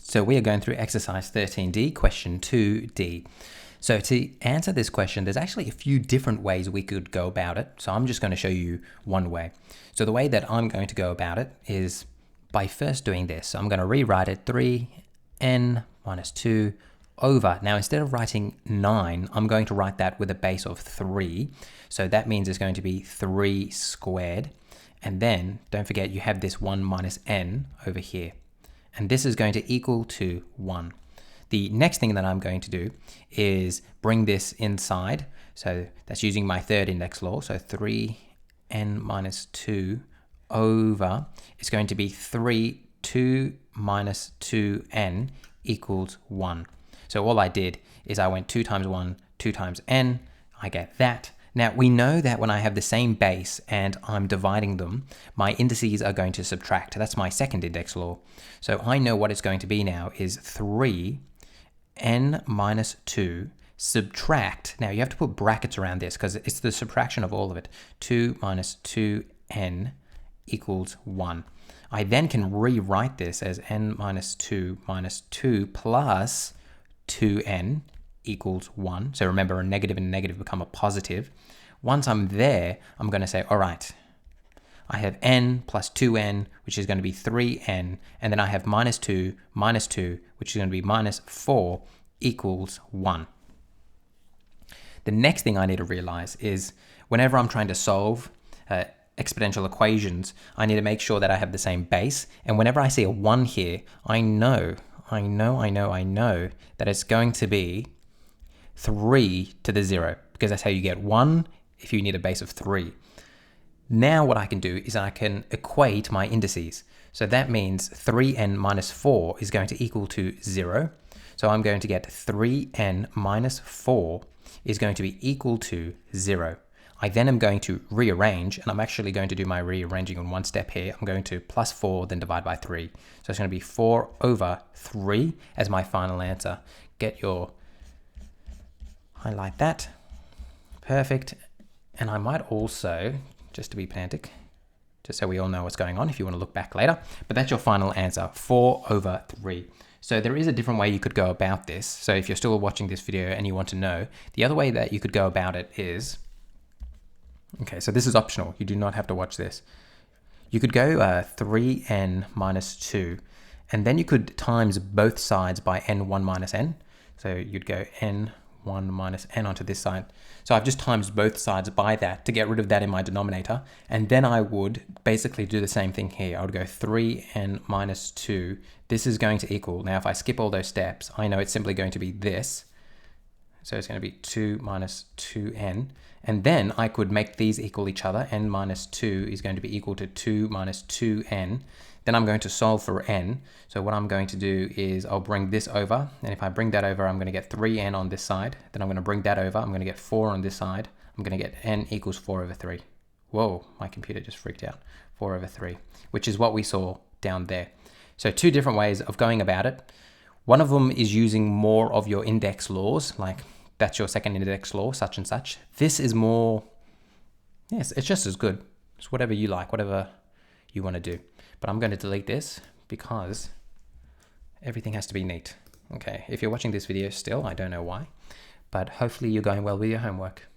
So we are going through exercise 13D, question 2D. So to answer this question, there's actually a few different ways we could go about it. So I'm just going to show you one way. So the way that I'm going to go about it is by first doing this. So I'm going to rewrite it 3n minus 2 over. Now, instead of writing 9, I'm going to write that with a base of 3. So that means it's going to be 3 squared. And then don't forget you have this 1 minus n over here. And this is going to equal to 1. The next thing that I'm going to do is bring this inside. So that's using my third index law. So 3n minus 2 over, it's going to be 2 minus 2n equals 1. So all I did is I went 2 times 1, 2 times n, I get that. Now we know that when I have the same base and I'm dividing them, my indices are going to subtract. That's my second index law. So I know what it's going to be now is 3n minus 2 subtract. Now you have to put brackets around this because it's the subtraction of all of it. 2 minus 2n equals 1. I then can rewrite this as n minus 2 plus 2n equals 1. So remember, a negative and a negative become a positive. Once I'm there, I'm going to say, all right, I have n plus 2n, which is going to be 3n, and then I have minus 2, which is going to be minus 4 equals 1. The next thing I need to realize is whenever I'm trying to solve exponential equations, I need to make sure that I have the same base. And whenever I see a 1 here, I know that it's going to be 3 to the 0, because that's how you get 1 if you need a base of 3. Now what I can do is I can equate my indices. So that means 3n minus 4 is going to equal to 0. So I'm going to get 3n minus 4 is going to be equal to 0. I then am going to rearrange, and I'm actually going to do my rearranging in one step here. I'm going to plus 4, then divide by 3. So it's going to be 4 over 3 as my final answer. Get your highlight that. Perfect. And I might also, just to be pedantic, just so we all know what's going on if you want to look back later, but that's your final answer, 4 over 3. So there is a different way you could go about this. So if you're still watching this video and you want to know, the other way that you could go about it is, okay, so this is optional. You do not have to watch this. You could go 3n minus 2, and then you could times both sides by n1 minus n. So you'd go n1 minus n onto this side. So I've just times both sides by that to get rid of that in my denominator. And then I would basically do the same thing here. I would go 3n minus 2. This is going to equal, now if I skip all those steps, I know it's simply going to be this. So it's going to be 2 minus 2n. And then I could make these equal each other. N minus 2 is going to be equal to 2 minus 2n. Then I'm going to solve for n. So what I'm going to do is I'll bring this over. And if I bring that over, I'm going to get 3n on this side. Then I'm going to bring that over. I'm going to get 4 on this side. I'm going to get n equals 4 over 3. Whoa, my computer just freaked out. 4 over 3, which is what we saw down there. So two different ways of going about it. One of them is using more of your index laws, like that's your second index law, such and such. This is more, yes, it's just as good. It's whatever you like, whatever you want to do. But I'm going to delete this because everything has to be neat. Okay, if you're watching this video still, I don't know why, but hopefully you're going well with your homework.